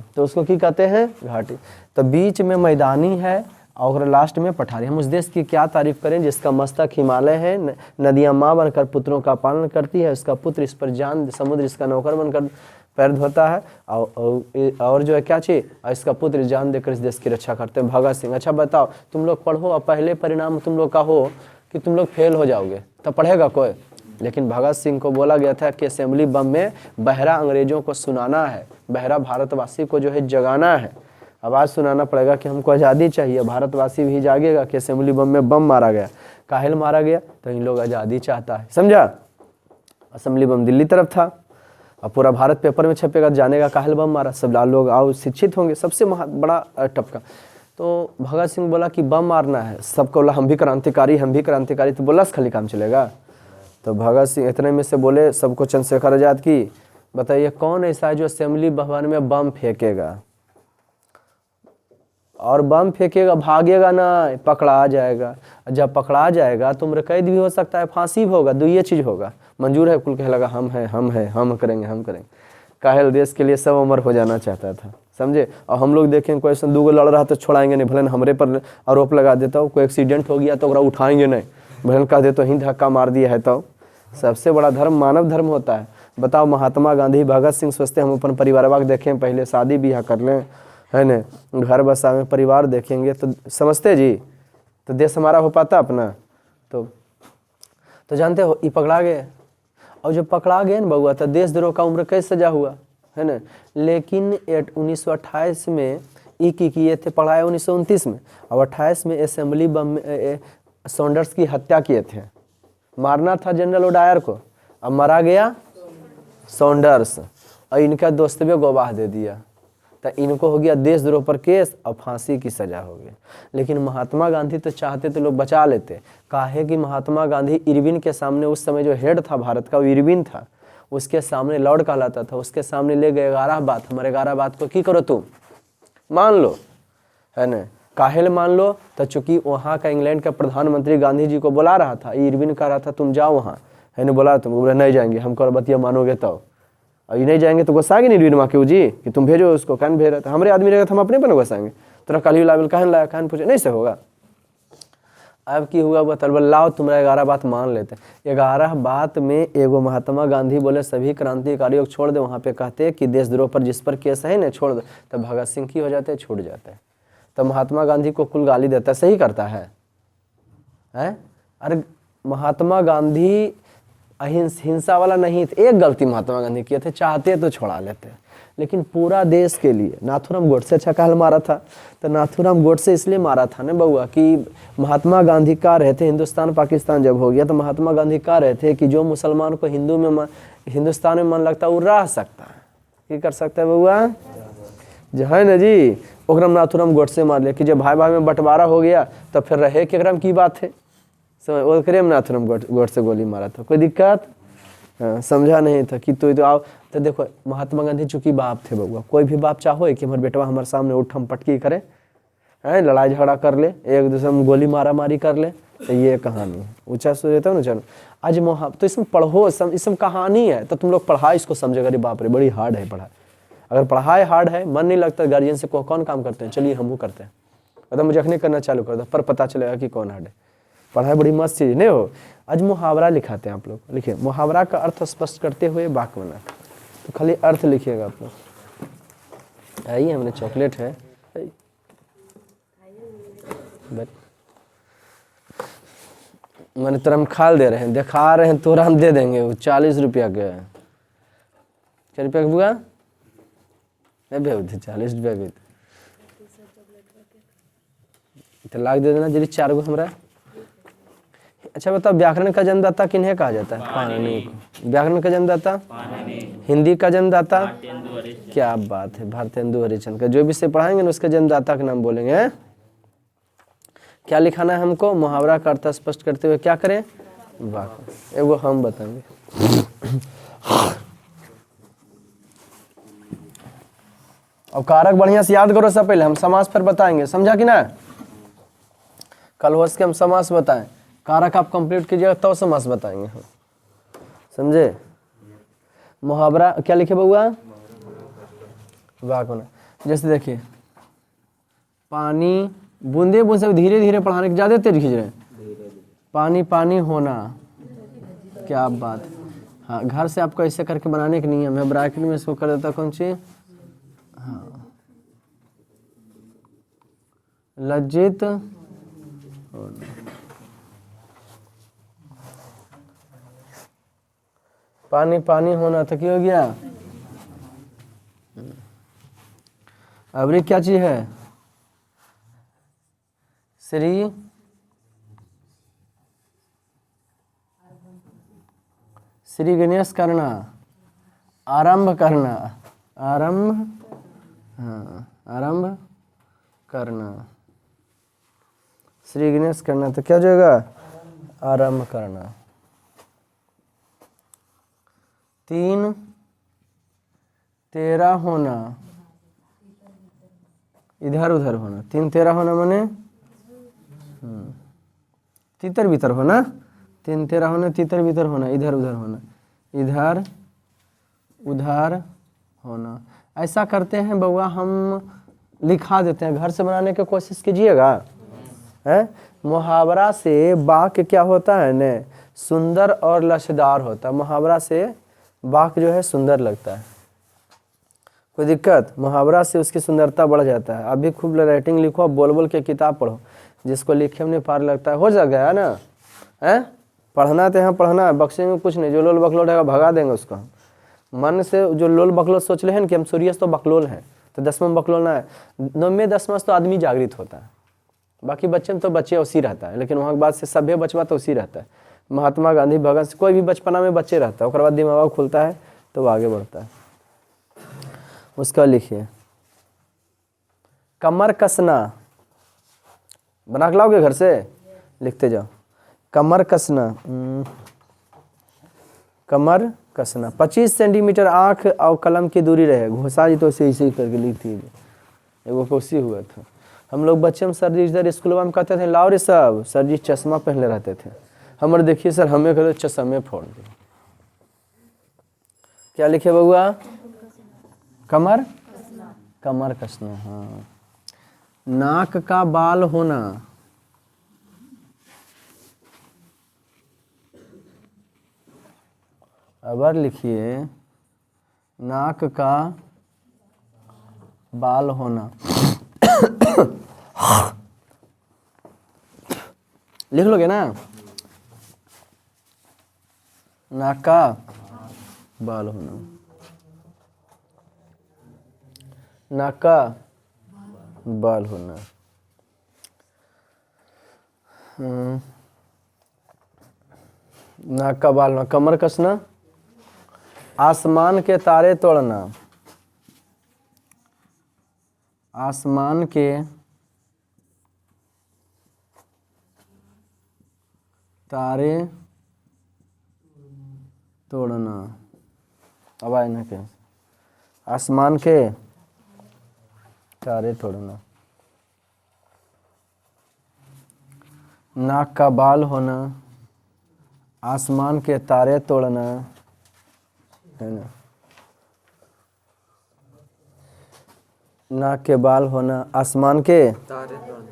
तो उसको की कहते हैं? घाटी। तो बीच में मैदानी है और लास्ट में पठारी। हम उस देश की क्या तारीफ करें जिसका मस्तक हिमालय है, नदियां माँ बनकर पुत्रों का पालन करती है, उसका पुत्र इस पर जान, समुद्र इसका नौकर बनकर पैर धोता है, और जो है क्या चीज, इसका पुत्र जान देकर इस देश की रक्षा करते हैं। भगत सिंह। अच्छा बताओ, तुम लोग पढ़ो और पहले परिणाम तुम लोग का हो कि तुम लोग फेल हो जाओगे, तो पढ़ेगा कोई? लेकिन भगत सिंह को बोला गया था कि असेंबली बम में बहरा अंग्रेजों को सुनाना है, बहरा भारतवासी को जो है जगाना है, आवाज़ सुनाना पड़ेगा कि हमको आज़ादी चाहिए। भारतवासी भी जागेगा कि असेंबली बम में बम मारा गया, काहिल मारा गया, तो इन लोग आज़ादी चाहता है। समझा? असेंबली बम दिल्ली तरफ था, और पूरा भारत पेपर में छपेगा, जानेगा काहिल बम मारा, सब लाल लोग आओ शिक्षित होंगे, सबसे बड़ा टपका। तो भगत सिंह बोला कि बम मारना है, सबको बोला हम भी क्रांतिकारी, हम भी क्रांतिकारी। तो बोला खाली काम चलेगा? तो भगत सिंह इतने में से बोले सबको चंद्रशेखर आजाद की, बताइए कौन ऐसा है जो असेंबली भवन में बम फेंकेगा और बम फेंकेगा, भागेगा ना, पकड़ा जाएगा। जब पकड़ा जाएगा तो उम्र कैद भी हो सकता है, फांसी भी होगा, दो ये चीज़ होगा। मंजूर है, कुल कहे लगा हम हैं, हम करेंगे, हम करेंगे। काहेल देश के लिए सब उम्र हो जाना चाहता था, समझे। और हम लोग देखें कोई ऐसा दूगो लड़ रहा तो छोड़ाएंगे नहीं, भले हमरे पर आरोप लगा देता हो, कोई एक्सीडेंट हो गया तो ओकरा उठाएंगे नहीं, भले कह दे तो ही धक्का मार दिया है। तो सबसे बड़ा धर्म मानव धर्म होता है। बताओ महात्मा गांधी, भगत सिंह सोचते हम अपन परिवार देखें, पहले शादी ब्याह कर लें, है न, घर बसावें, परिवार देखेंगे तो समझते जी, तो देश हमारा हो पाता अपना। तो जानते हो ये पकड़ा गए, और जब पकड़ा गए ना बउआ तो देशद्रोह का उम्र कैसे सजा हुआ, है ना। लेकिन 1928 में ई की किए थे, पढ़ाए 1929 में, और 28 में असेंबली बम सॉन्डर्स की हत्या किए थे। मारना था जनरल ओडायर को, अब मारा गया सॉन्डर्स, और इनका दोस्त भी गवाह दे दिया, तो इनको हो गया देशद्रोह पर केस और फांसी की सजा हो गई। लेकिन महात्मा गांधी तो चाहते तो लोग बचा लेते, काहे कि महात्मा गांधी इरविन के सामने, उस समय जो हेड था भारत का वो इरविन था, उसके सामने लॉर्ड कहलाता था, उसके सामने ले गए 11 बात, हमारे 11 बात को की करो तुम मान लो, है ना। काहेल मान लो, तो चूंकि वहाँ का इंग्लैंड का प्रधानमंत्री गांधी जी को बुला रहा था, इरविन कह रहा था तुम जाओ वहाँ, है ना, बोला तुम, बोले नहीं जाएंगे, हमको बतिया मानोगे तो, और ये नहीं जाएंगे तो गुस्सा नहीं इरविन माँ के जी कि तुम भेजो उसको, कहन भेज रहे थे, हमारे आदमी रहेगा तो हम अपने पर गुस्साएंगे, तुरा कल लाबिल कहन लाया, कहन पूछे नहीं से होगा। अब की हुआ वो तलबल लाओ तुम्हारा 11 बात मान लेते। 11 बात में एगो महात्मा गांधी बोले सभी क्रांतिकारियों को छोड़ दे, वहाँ पे कहते कि देशद्रोह पर जिस पर केस है ना छोड़ दे, तो भगत सिंह की हो जाते, छूट जाते हैं। तो महात्मा गांधी को कुल गाली देता, सही करता है? अरे महात्मा गांधी हिंसा वाला नहीं थे, एक गलती महात्मा गांधी किए थे, चाहते तो छोड़ा लेते, लेकिन पूरा देश के लिए। नाथूराम गोडसे अच्छा कहल मारा था, तो नाथूराम गोडसे इसलिए मारा था ना बउआ कि महात्मा गांधी कह रहे थे, हिंदुस्तान पाकिस्तान जब हो गया तो महात्मा गांधी कह रहे थे कि जो मुसलमान को हिंदुस्तान में मन लगता है वो रह सकता है, क्या कर सकता है बउआ, जो है ना जी, ओकरम नाथूराम गोडसे मार लिया कि जब भाई भाई में बंटवारा हो गया तो फिर रहे केकरम की बात है, ओकरे में नाथूराम गोडसे गोली मारा था, कोई दिक्कत समझा नहीं था कि तो आओ। तो देखो महात्मा गांधी चूंकि बाप थे बउआ, कोई भी बाप चाहो कि हमारे बेटवा हमारे सामने उठम पटकी करे, लड़ाई झगड़ा कर ले, एक दूसरे में गोली मारा मारी कर ले, तो ये कहानी ऊंचा सो रहता है ना। चलो आज तो इसमें पढ़ो, इसमें कहानी है, तो तुम लोग पढ़ाई इसको समझेगा, अरे बाप रे बड़ी हार्ड है पढ़ाई। अगर पढ़ाई हार्ड है, मन नहीं लगता गार्जियन से कौन काम करते हैं, चलिए हम करते हैं, मतलब मुझे अखने करना चालू कर दो, पर पता चलेगा कि कौन हार्ड है। पढ़ाई बड़ी मस्त चीज नहीं हो। आज मुहावरा लिखाते हैं आप लोग, लिखिए मुहावरा का अर्थ स्पष्ट करते हुए वाक्य बना, तो खाली अर्थ लिखिएगा आप लोग। आइए हमने चॉकलेट है, मैंने तोरा हम खाल दे रहे हैं, दिखा रहे हैं, तोरा हम दे देंगे, वो 40 रुपया के, क्या रुपया का बुआ, 40 रुपया के, तो लाख दे देना जल्दी 4 गो हमरा। अच्छा बताओ व्याकरण का जन्मदाता किन्हें कहा जाता है? पाणिनि को। व्याकरण का जन्मदाता? हिंदी का जन्मदाता? क्या बात है, भारतेंदु हरिश्चंद्र का। जो भी से पढ़ाएंगे ना उसके जन्मदाता का नाम बोलेंगे, है? क्या लिखाना है हमको? मुहावरा का अर्थ स्पष्ट करते हुए क्या करें? वाक्य। एगो हम बताएंगे। अब कारक बढ़िया से याद करो, सब पहले हम समास पर बताएंगे, समझा कि ना? कल हो सके हम समास बताएं, कारक आप कंप्लीट कीजिएगा तो समास बताएंगे हम, समझे? मुहावरा क्या लिखे बउआ? वाक्य। जैसे देखिए पानी, बूंदे बूंद से धीरे धीरे पढ़ाने के, ज्यादा तेज खींच रहे हैं। पानी पानी होना, क्या बात। हाँ घर से आपको ऐसे करके बनाने के नियम है, ब्रैकेट में इसको कर देता कौन सी, हाँ लज्जित होना। पानी पानी होना तो क्या हो गया? अब क्या चीज है? श्री श्री गणेश करना, आरंभ करना, आरंभ, हाँ आरंभ करना, श्री गणेश करना, तो क्या हो जाएगा? आरंभ करना। 3 13 होना, इधर उधर होना, 3 13 होना माने तितर बितर होना, 3 13 होना, तितर बितर होना, इधर उधर होना, इधर उधर होना। ऐसा करते हैं बउआ, हम लिखा देते हैं, घर से बनाने की कोशिश कीजिएगा। है मुहावरा से वाक्य क्या होता है न, सुंदर और लचदार होता है। मुहावरा से वाक्य जो है सुंदर लगता है, कोई दिक्कत, मुहावरा से उसकी सुंदरता बढ़ जाता है। अभी खूब राइटिंग लिखो, बोल बोल के किताब पढ़ो, जिसको लिखे में पार लगता है, हो जा गया ना। है पढ़ना तो यहाँ पढ़ना है, बक्से में कुछ नहीं, जो लोल बकलोल रहेगा भगा देंगे उसको। मन से जो लोल बकलोल सोच ले हैं कि हम सूर्य तो बकलोल हैं, तो 10वां में बकलोल ना है, 9वें 10वां तो आदमी जागृत होता है। बाकी बच्चे में तो बच्चे उसी रहता है, लेकिन वहाँ के बाद से सभ्य बचवा तो उसी रहता है। महात्मा गांधी, भगत सिंह, कोई भी बचपना में बच्चे रहता है, उसके बाद दिमाग खुलता है तो वो आगे बढ़ता है। उसका लिखिए, कमर कसना, बना के लाओगे घर से, लिखते जाओ। कमर कसना, कमर कसना, 25 सेंटीमीटर आँख और कलम की दूरी रहे। घोषा जी तो ऐसे करके लिखती है, एगो कोसी हुआ था। हम लोग बच्चे में सर जी इधर स्कूल में कहते थे, लाओ रे सब, सर जी चश्मा पहले रहते थे। हमारे देखिए सर, हमें कहते चश्मे फोड़ दे। क्या लिखे बउआ, कमर, कमर कसना। हाँ, नाक का बाल होना, अबर लिखिए, नाक का बाल होना। लिख लोगे ना, नाक का बाल होना, नाक का बाल होना। नाक का बाल होना, कमर कसना, आसमान के तारे तोड़ना, आसमान के तारे तोड़ना। अब आए ना, के आसमान के तारे तोड़ना। नाक का बाल होना, आसमान के तारे तोड़ना, है ना। नाक के बाल होना, आसमान के तारे तोड़ना।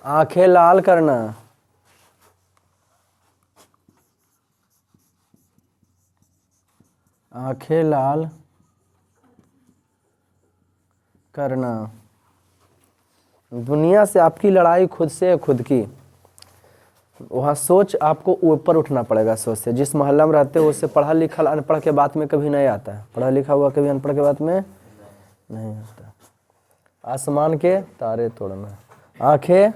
आंखें लाल करना, आंखें लाल करना। दुनिया से आपकी लड़ाई खुद से है, खुद की। वहाँ सोच आपको ऊपर उठना पड़ेगा सोच से। जिस मोहल्ला में रहते हो उससे पढ़ा लिखा अनपढ़ के बात में कभी नहीं आता है, पढ़ा लिखा हुआ कभी अनपढ़ के बात में नहीं आता। आसमान के तारे तोड़ना, आंखें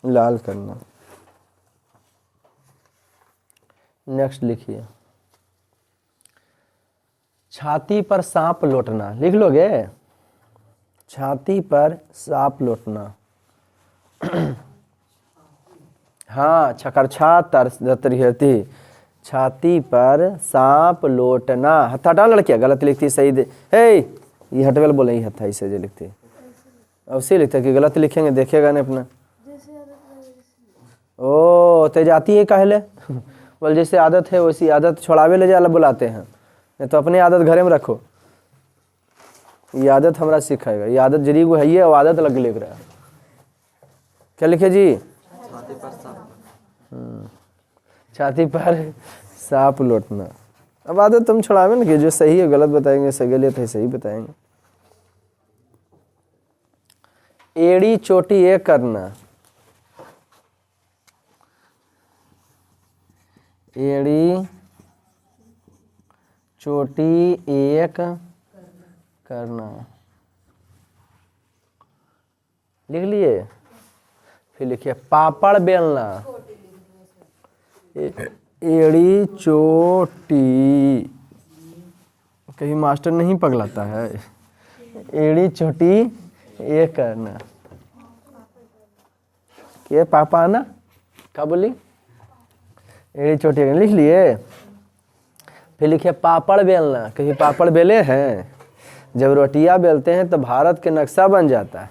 लाल करना। नेक्स्ट लिखिए, छाती पर सांप लौटना। लिख लोगे, छाती पर सांप लौटना। हाँ, छकरछा तरती, छाती पर सांप लौटना। हथा डाल लड़किया, गलत लिखती, सही दे। हे ये हटवेल बोले, ये हथा इसे जो लिखती, अब से लिखते कि गलत लिखेंगे, देखेगा नहीं अपना। ओ ते जाती है कहले, बोल जैसे आदत है वैसी आदत छोड़ावे ले जाला बुलाते हैं, नहीं तो अपनी आदत घरे में रखो। ये आदत हमारा सिखाएगा, ये आदत जरी को है, ये आदत लग लिख रहा है। क्या लिखे जी, छाती पर सांप लौटना। अब आदत तुम छोड़ावे ना, कि जो सही है गलत बताएंगे, सही गलत है सही बताएंगे। एड़ी चोटी एक करना, एड़ी चोटी एक करना। लिख लिए, फिर लिखिए पापड़ बेलना, एड़ी चोटी, कहीं मास्टर नहीं पगलाता है। एड़ी चोटी ये करना, ये पापा ना क्या बोली? एड़ी चोटी लिख लिए। फिर लिखे पापड़ बेलना, कभी पापड़ बेले हैं? जब रोटियां बेलते हैं तो भारत के नक्शा बन जाता है,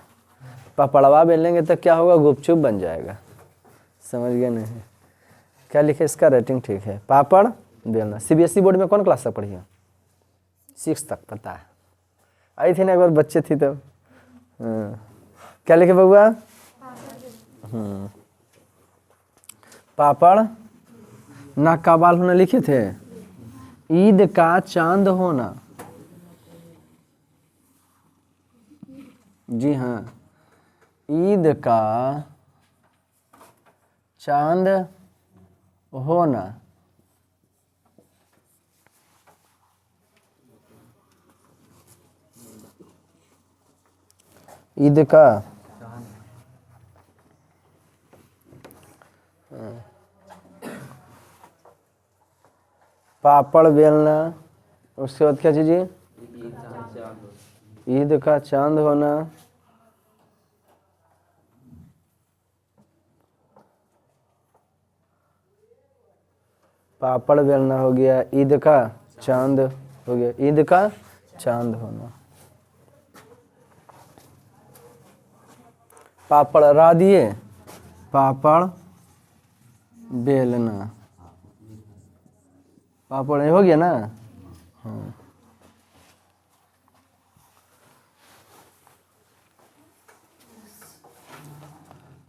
पापड़वा बेलेंगे तो क्या होगा? गुपचुप बन जाएगा। समझ गए नहीं? क्या लिखे? इसका रेटिंग ठीक है। पापड़ बेलना। सीबीएसई बोर्ड में कौन क्लास तक पढ़ी है? 6 तक, पता है, आई थी ना एक बार, बच्चे थी तब। क्या लिखे बउआ? पापड़। नाक का बाल होना लिखे थे। ईद का चांद होना, जी हाँ, ईद का चांद होना। ईद का पापड़ बेलना, उसके बाद क्या चीज़? ईद का चांद होना, पापड़ बेलना हो गया, ईद का चांद हो गया, ईद का चांद होना। पापड़ रा दिए, पापड़ बेलना, पापड़ हो गया ना। हाँ,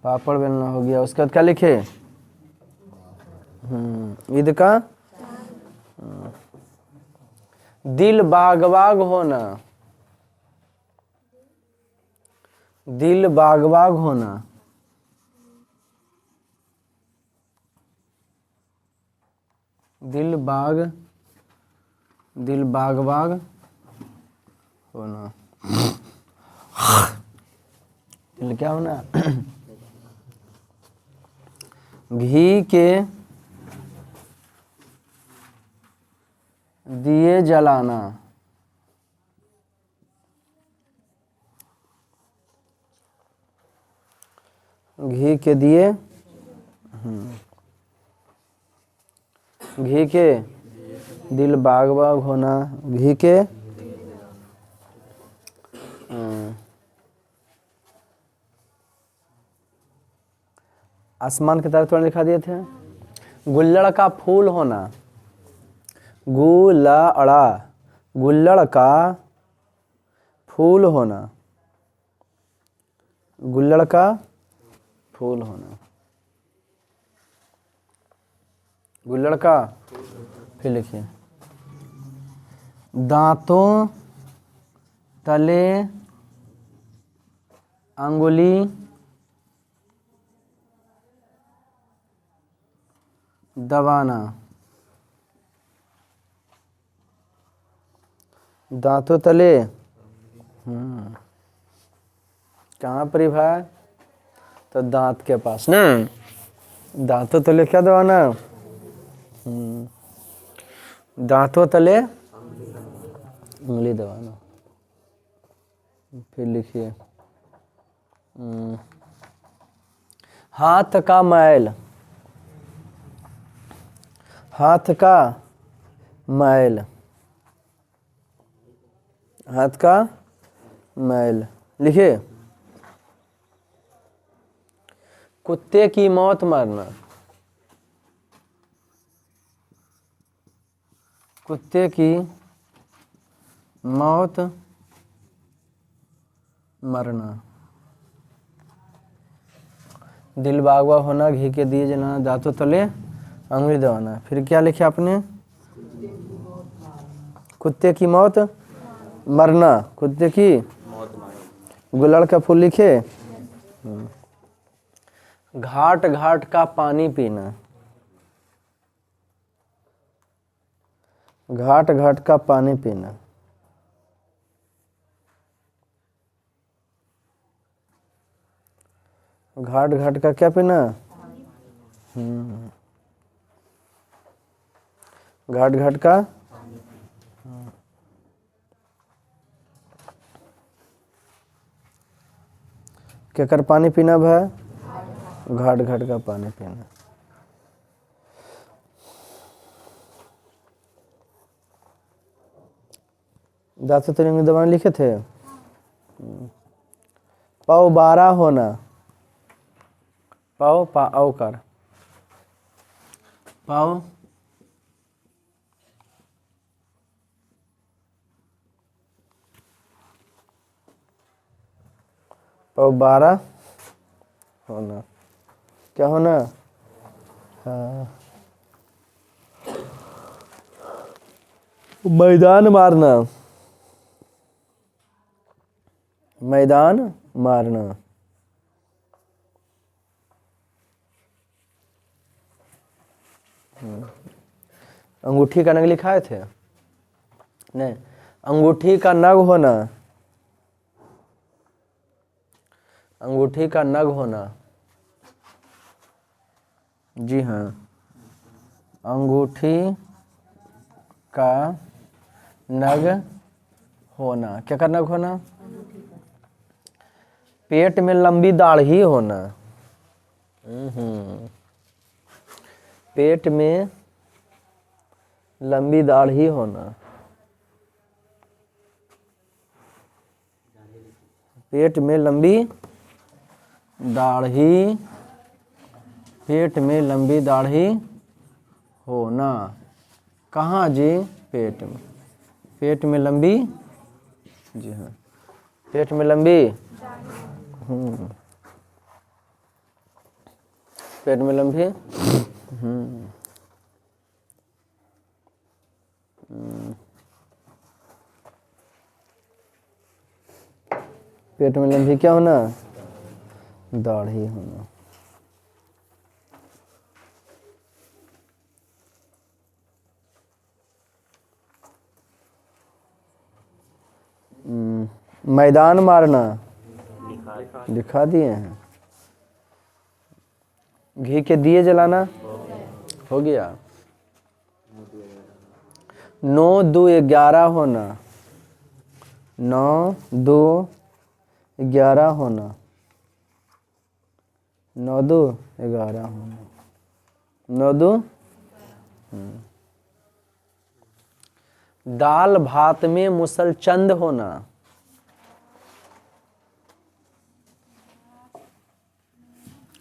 पापड़ बेलना हो गया। उसके बाद क्या लिखे? ईद का दिल बाग बाग होना, दिल बाग बाग होना, दिल बाग बाग होना। दिल क्या होना? घी के दिए जलाना, घी के दिए, घी के दिल बाग बाग होना, घी के आसमान की तरफ थोड़ा लिखा दिए थे। गुल्लड़ का फूल होना, गुल्लड़ा, गुल्लड़ का फूल होना, गुल्लड़ का फूल होना, गुल्लड़ का। फिर लिखिए दांतों तले अंगुली दबाना, दांतों तले कहाँ पर भाई? तो दांत के पास ना, दांतों तले क्या दबाना? दांतों तले उंगली दबाना। फिर लिखिए हाथ का मैल, हाथ का मैल, हाथ का मैल। लिखिए कुत्ते की मौत मरना, कुत्ते की मौत मरना। दिल बागवा होना, घी के दिए जलाना, दांतों तले अंगुली दबाना। फिर क्या लिखे आपने? कुत्ते की मौत मरना, कुत्ते की गुल्लड़ का फूल लिखे। घाट घाट का पानी पीना, घाट घाट का पानी पीना, घाट घाट का क्या पीना? घाट घाट का क्या कर पानी पीना भाई? घाट घाट का पानी पीना। धातु तलिंग दबाने लिखे थे। पौ 12 होना, पौ पा औकार, पौ पौ 12 होना, क्या होना? हाँ। मैदान मारना, मैदान मारना, अंगूठी का नग लिखाए थे नहीं, अंगूठी का नग होना, अंगूठी का नग होना, जी हाँ, अंगूठी का नग होना, क्या का नग होना? पेट में लंबी दाढ़ी होना, पेट में लंबी दाढ़ी होना, पेट में लंबी दाढ़ी, पेट में लंबी दाढ़ी होना, कहाँ जी? पेट में, पेट में लंबी, जी हाँ, पेट में लंबी, पेट में लंबी, पेट में लंबी क्या होना? दाढ़ी होना। मैदान मारना दिखा दिए हैं। घी के दिए जलाना हो गया। 9 2 11 होना, 9 2 11 होना, 9 2 11 होना, 9 2 दाल भात में मुसलचंद होना,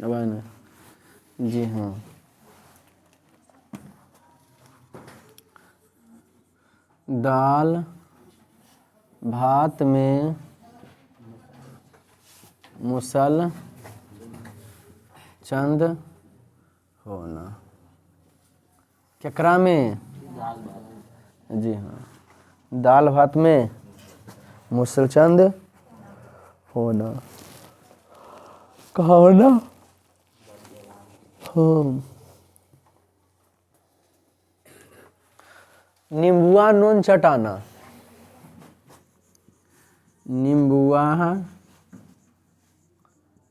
अब है ना, जी हाँ, दाल भात में मुसल चंद होना, केकरा में? जी हाँ, दाल भात में मुसलचंद होना, कहाँ होना? हाँ, नींबुआ नून चटाना, नींबुआ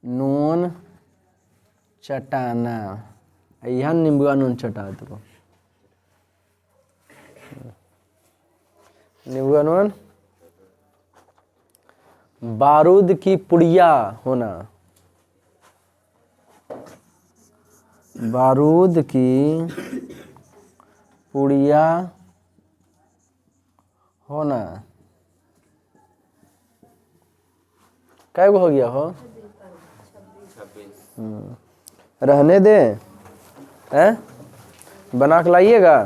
नून चटाना, यहाँ नींबुआ नून चटा दो, नींबुआ नून। बारूद की पुड़िया होना, बारूद की पुड़िया होना, कै गो हो गया हो? रहने दे, हैं? बना के लाइएगा,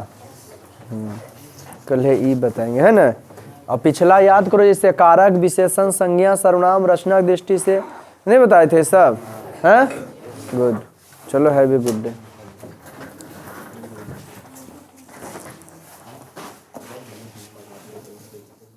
कल ई बताएंगे, है ना। और पिछला याद करो, जैसे कारक, विशेषण, संज्ञा, सर्वनाम, रचना की दृष्टि से नहीं बताए थे सब, हैं? गुड, चलो हैव ए गुड डे।